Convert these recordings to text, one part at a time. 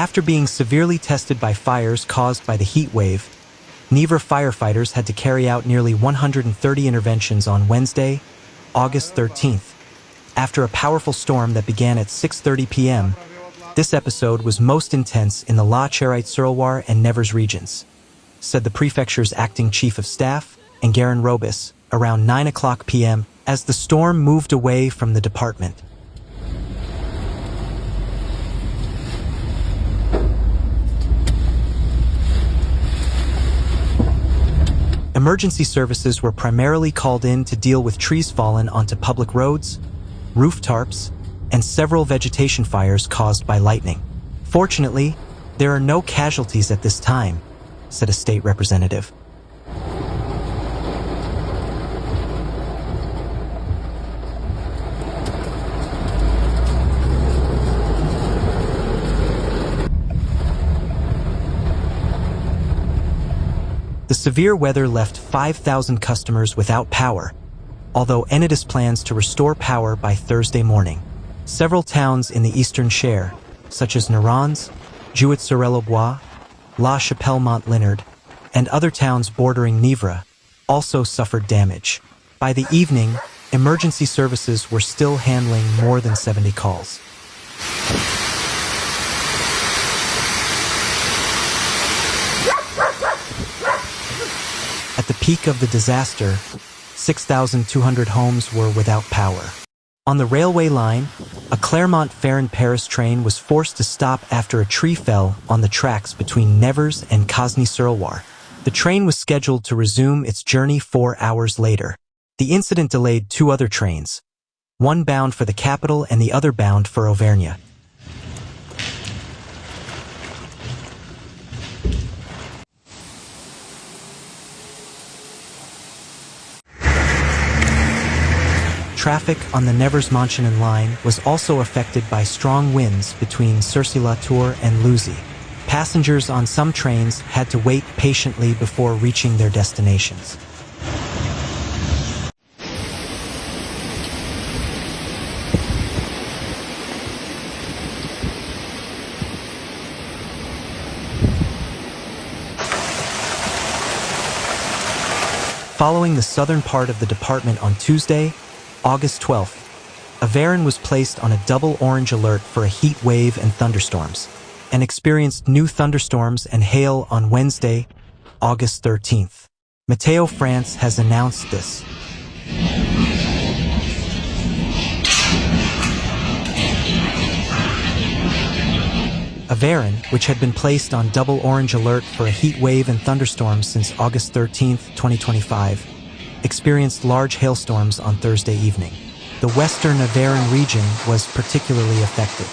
After being severely tested by fires caused by the heat wave, Nièvre firefighters had to carry out nearly 130 interventions on Wednesday, August 13th. After a powerful storm that began at 6:30 p.m., this episode was most intense in the Charité-sur-Loire and Nevers regions, said the prefecture's acting chief of staff, Enguerran Robas, around 9 o'clock p.m. as the storm moved away from the department. Emergency services were primarily called in to deal with trees fallen onto public roads, roof tarps, and several vegetation fires caused by lightning. Fortunately, there are no casualties at this time, said a state representative. The severe weather left 5,000 customers without power, although Enedis plans to restore power by Thursday morning. Several towns in the eastern share, such as Enguerran, Charité-sur-Loire, La Chapelle-Mont-Lénard, and other towns bordering Nièvre, also suffered damage. By the evening, emergency services were still handling more than 70 calls. At the peak of the disaster, 6,200 homes were without power. On the railway line, a Clermont-Ferrand-Paris train was forced to stop after a tree fell on the tracks between Nevers and Cosny-sur-Loire. The train was scheduled to resume its journey 4 hours later. The incident delayed 2 other trains, one bound for the capital and the other bound for Auvergne. Traffic on the Nevers-Montchenin line was also affected by strong winds between Cercy-la-Tour and Luzy. Passengers on some trains had to wait patiently before reaching their destinations. Following the southern part of the department on Tuesday, August 12th, Aveyron was placed on a double orange alert for a heat wave and thunderstorms, and experienced new thunderstorms and hail on Wednesday, August 13th. Météo France has announced this. Aveyron, which had been placed on double orange alert for a heat wave and thunderstorms since August 13th, 2025, experienced large hailstorms on Thursday evening. The western Aveyron region was particularly affected.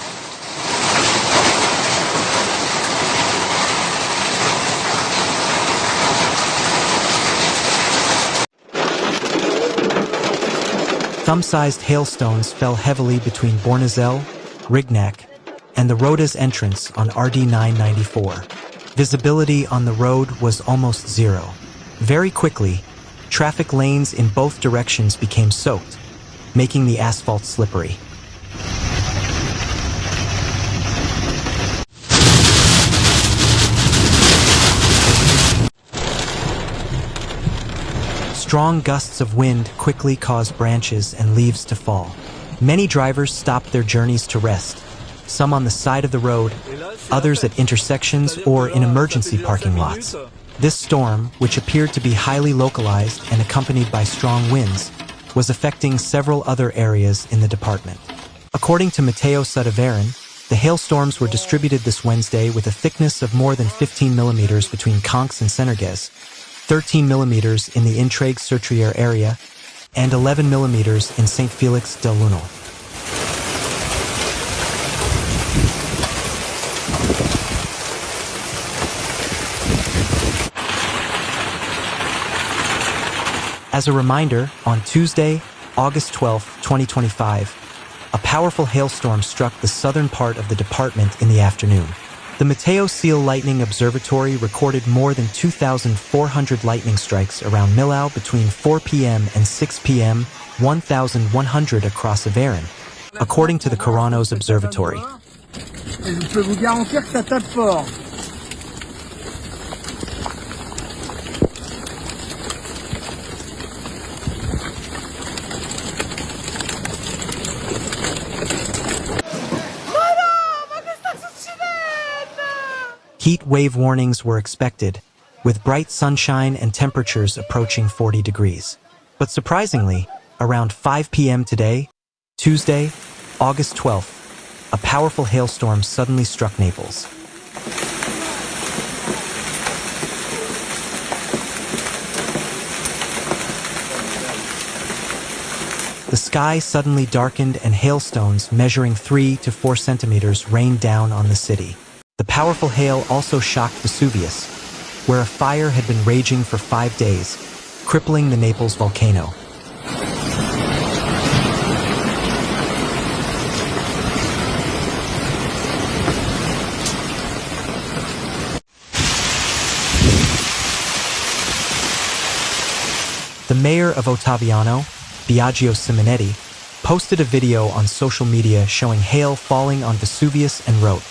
Thumb-sized hailstones fell heavily between Bournazel, Rignac, and the Rodas entrance on RD 994. Visibility on the road was almost zero. Very quickly, traffic lanes in both directions became soaked, making the asphalt slippery. Strong gusts of wind quickly caused branches and leaves to fall. Many drivers stopped their journeys to rest, some on the side of the road, others at intersections or in emergency parking lots. This storm, which appeared to be highly localized and accompanied by strong winds, was affecting several other areas in the department. According to Météo Aveyron, the hailstorms were distributed this Wednesday with a thickness of more than 15 millimeters between Conques and Senargues, 13 millimeters in the Intraigues-sur-Trier area, and 11 millimeters in Saint-Félix-del-Lunel. As a reminder, on Tuesday, August 12, 2025, a powerful hailstorm struck the southern part of the department in the afternoon. The Météo Seal Lightning Observatory recorded more than 2,400 lightning strikes around Millau between 4 p.m. and 6 p.m., 1,100 across Aveyron, according to the Coronos Observatory. Et je peux vous garantir que ça tape fort. Heat wave warnings were expected, with bright sunshine and temperatures approaching 40 degrees. But surprisingly, around 5 p.m. today, Tuesday, August 12th, a powerful hailstorm suddenly struck Naples. The sky suddenly darkened and hailstones measuring 3 to 4 centimeters rained down on the city. The powerful hail also shocked Vesuvius, where a fire had been raging for 5 days, crippling the Naples volcano. The mayor of Ottaviano, Biagio Simonetti, posted a video on social media showing hail falling on Vesuvius and wrote,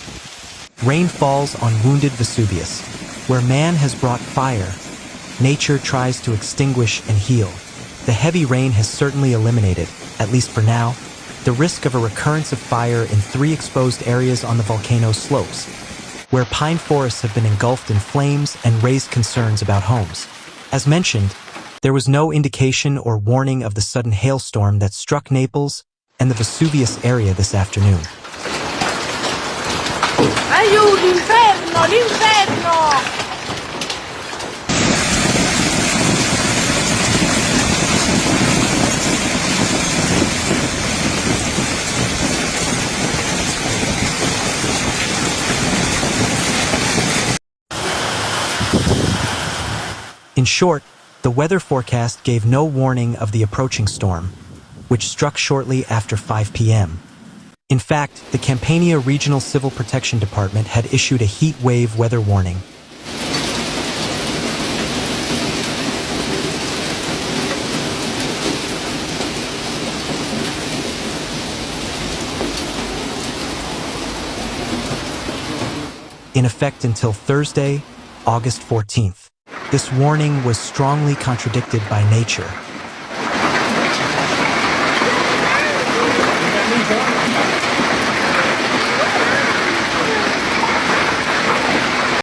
"Rain falls on wounded Vesuvius. Where man has brought fire, nature tries to extinguish and heal. The heavy rain has certainly eliminated, at least for now, the risk of a recurrence of fire in 3 exposed areas on the volcano's slopes, where pine forests have been engulfed in flames and raised concerns about homes." As mentioned, there was no indication or warning of the sudden hailstorm that struck Naples and the Vesuvius area this afternoon. Aiuto, l'inferno, l'inferno! In short, the weather forecast gave no warning of the approaching storm, which struck shortly after 5 p.m. In fact, the Campania Regional Civil Protection Department had issued a heat wave weather warning. In effect until Thursday, August 14th. This warning was strongly contradicted by nature.